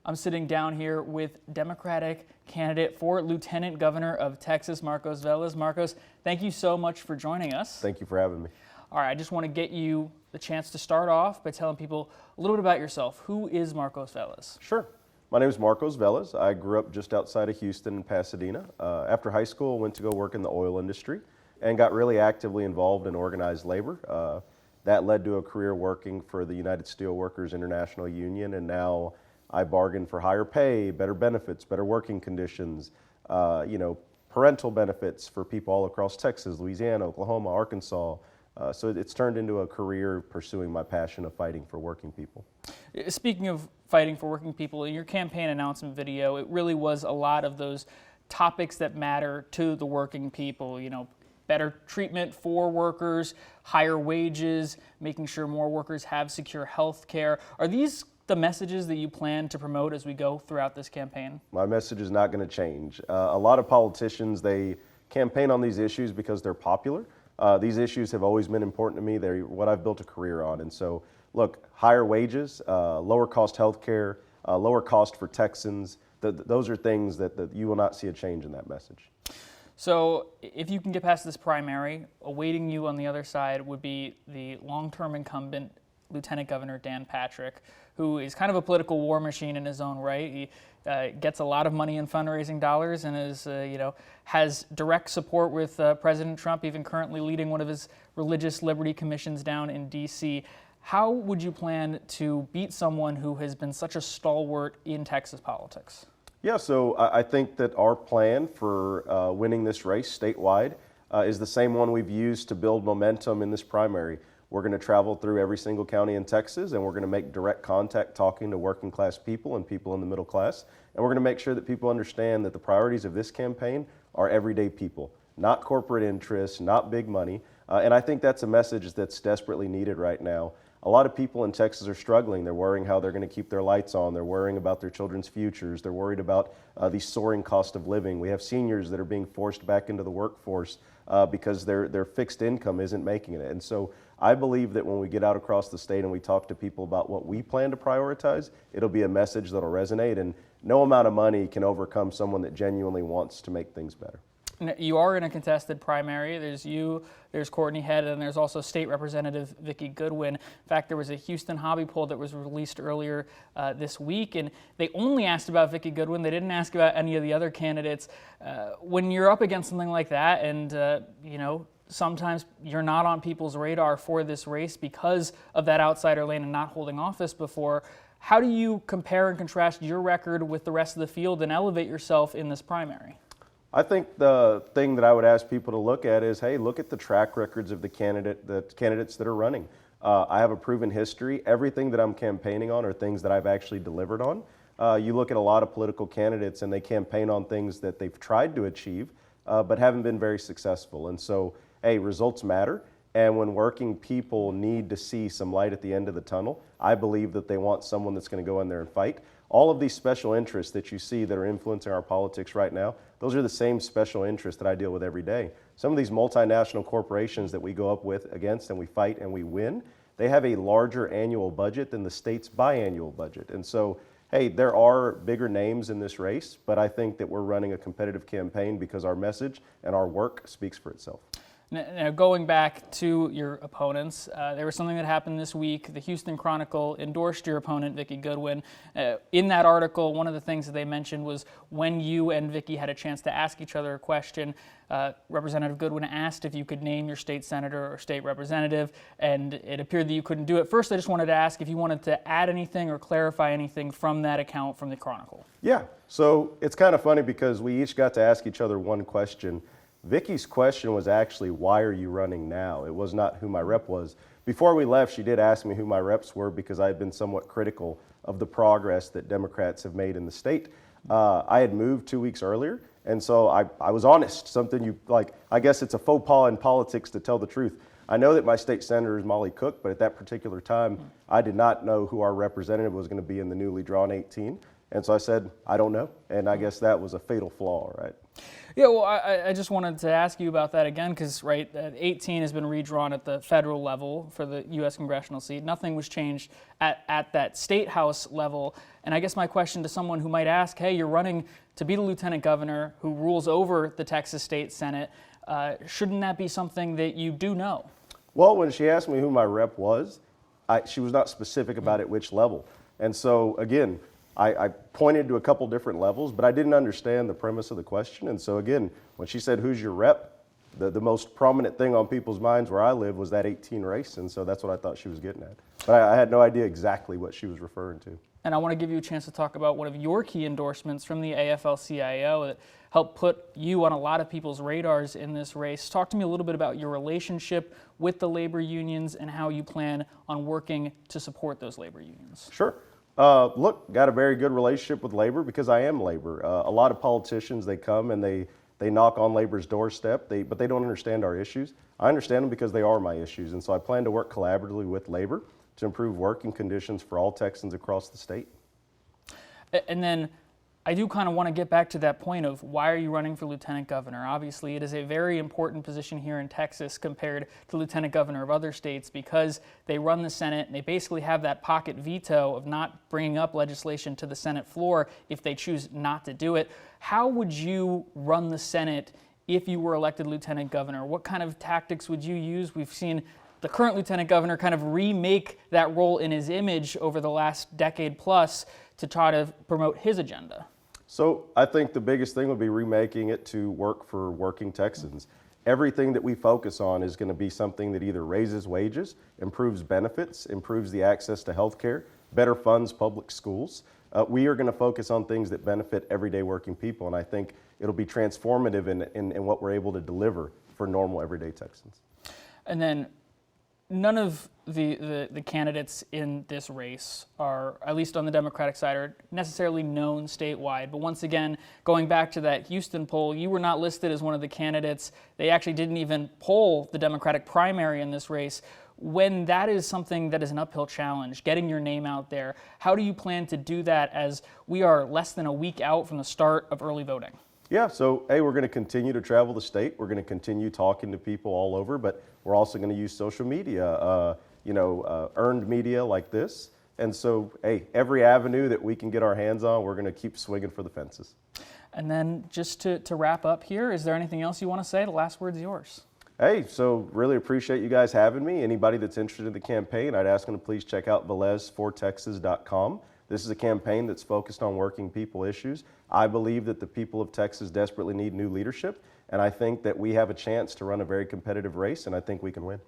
I'm sitting down here with Democratic candidate for Lieutenant Governor of Texas, Marcos Vélez. Marcos, thank you so much for joining us. Thank you for having me. All right, I just want to get you the chance to start off by telling people a little bit about yourself. Who is Marcos Vélez? Sure. My name is Marcos Vélez. I grew up just outside of Houston in Pasadena. After high school, I went to go work in the oil industry and got really actively involved in organized labor. That led to a career working for the United Steelworkers International Union, and now I bargain for higher pay, better benefits, better working conditions, parental benefits for people all across Texas, Louisiana, Oklahoma, Arkansas. So it's turned into a career pursuing my passion of fighting for working people. Speaking of fighting for working people, in your campaign announcement video, it really was a lot of those topics that matter to the working people, better treatment for workers, higher wages, making sure more workers have secure health care. Are these the messages that you plan to promote as we go throughout this campaign? My message is not going to change. A lot of politicians, they campaign on these issues because they're popular. These issues have always been important to me. They're what I've built a career on. And so, look, higher wages, lower cost health care, lower cost for Texans, those are things that you will not see a change in that message. So if you can get past this primary, awaiting you on the other side would be the long-term incumbent Lieutenant Governor Dan Patrick, who is kind of a political war machine in his own right. He gets a lot of money in fundraising dollars and is, has direct support with President Trump, even currently leading one of his religious liberty commissions down in D.C. How would you plan to beat someone who has been such a stalwart in Texas politics? Yeah, so I think that our plan for winning this race statewide is the same one we've used to build momentum in this primary. We're going to travel through every single county in Texas, and we're going to make direct contact talking to working class people and people in the middle class. And we're going to make sure that people understand that the priorities of this campaign are everyday people, not corporate interests, not big money. And I think that's a message that's desperately needed right now. A lot of people in Texas are struggling. They're worrying how they're going to keep their lights on. They're worrying about their children's futures. They're worried about the soaring cost of living. We have seniors that are being forced back into the workforce because their fixed income isn't making it. And so I believe that when we get out across the state and we talk to people about what we plan to prioritize, it'll be a message that'll resonate, and no amount of money can overcome someone that genuinely wants to make things better. You are in a contested primary. There's you, there's Courtney Head, and there's also State Representative Vicki Goodwin. In fact, there was a Houston hobby poll that was released earlier this week, and they only asked about Vicki Goodwin. They didn't ask about any of the other candidates. When you're up against something like that, and sometimes you're not on people's radar for this race because of that outsider lane and not holding office before, how do you compare and contrast your record with the rest of the field and elevate yourself in this primary? I think the thing that I would ask people to look at is, hey, look at the track records of the candidates that are running. I have a proven history. Everything that I'm campaigning on are things that I've actually delivered on. You look at a lot of political candidates and they campaign on things that they've tried to achieve, but haven't been very successful. And so, hey, results matter. And when working people need to see some light at the end of the tunnel, I believe that they want someone that's going to go in there and fight. All of these special interests that you see that are influencing our politics right now, those are the same special interests that I deal with every day. Some of these multinational corporations that we go up against and we fight and we win, they have a larger annual budget than the state's biannual budget. And so, hey, there are bigger names in this race, but I think that we're running a competitive campaign because our message and our work speaks for itself. Now, going back to your opponents, there was something that happened this week. The Houston Chronicle endorsed your opponent, Vicki Goodwin. In that article, one of the things that they mentioned was when you and Vicki had a chance to ask each other a question, Representative Goodwin asked if you could name your state senator or state representative, and it appeared that you couldn't do it. First, I just wanted to ask if you wanted to add anything or clarify anything from that account from the Chronicle. Yeah, so it's kind of funny because we each got to ask each other one question. Vicki's question was actually, why are you running now? It was not who my rep was. Before we left, she did ask me who my reps were because I had been somewhat critical of the progress that Democrats have made in the state. I had moved 2 weeks earlier, and so I was honest, something I guess it's a faux pas in politics to tell the truth. I know that my state senator is Molly Cook, but at that particular time, I did not know who our representative was going to be in the newly drawn 18. And so I said, I don't know. And I guess that was a fatal flaw, right? Yeah, well, I just wanted to ask you about that again because, right, 18 has been redrawn at the federal level for the U.S. congressional seat. Nothing was changed at that state house level. And I guess my question to someone who might ask, hey, you're running to be the lieutenant governor who rules over the Texas State Senate, shouldn't that be something that you do know? Well, when she asked me who my rep was, she was not specific about at which level. And so, again, I pointed to a couple different levels, but I didn't understand the premise of the question. And so, again, when she said, who's your rep, the most prominent thing on people's minds where I live was that 18 race. And so that's what I thought she was getting at. But I had no idea exactly what she was referring to. And I want to give you a chance to talk about one of your key endorsements from the AFL-CIO that helped put you on a lot of people's radars in this race. Talk to me a little bit about your relationship with the labor unions and how you plan on working to support those labor unions. Sure. Look, got a very good relationship with labor because I am labor. A lot of politicians, they come and they knock on labor's doorstep, but they don't understand our issues. I understand them because they are my issues. And so I plan to work collaboratively with labor to improve working conditions for all Texans across the state. And then I do kind of want to get back to that point of why are you running for lieutenant governor? Obviously, it is a very important position here in Texas compared to lieutenant governor of other states because they run the Senate and they basically have that pocket veto of not bringing up legislation to the Senate floor if they choose not to do it. How would you run the Senate if you were elected lieutenant governor? What kind of tactics would you use? We've seen the current lieutenant governor kind of remake that role in his image over the last decade plus to try to promote his agenda. So I think the biggest thing would be remaking it to work for working Texans. Everything that we focus on is going to be something that either raises wages, improves benefits, improves the access to health care, better funds public schools. We are going to focus on things that benefit everyday working people, and I think it'll be transformative in what we're able to deliver for normal everyday Texans. And then none of the candidates in this race are, at least on the Democratic side, are necessarily known statewide. But once again, going back to that Houston poll, you were not listed as one of the candidates. They actually didn't even poll the Democratic primary in this race. When that is something that is an uphill challenge, getting your name out there, how do you plan to do that as we are less than a week out from the start of early voting? Yeah, so hey, we're going to continue to travel the state. We're going to continue talking to people all over, but we're also going to use social media, earned media like this. And so, hey, every avenue that we can get our hands on, we're going to keep swinging for the fences. And then just to wrap up here, is there anything else you want to say? The last word's yours. Hey, so really appreciate you guys having me. Anybody that's interested in the campaign, I'd ask them to please check out velez4texas.com. This is a campaign that's focused on working people issues. I believe that the people of Texas desperately need new leadership, and I think that we have a chance to run a very competitive race, and I think we can win.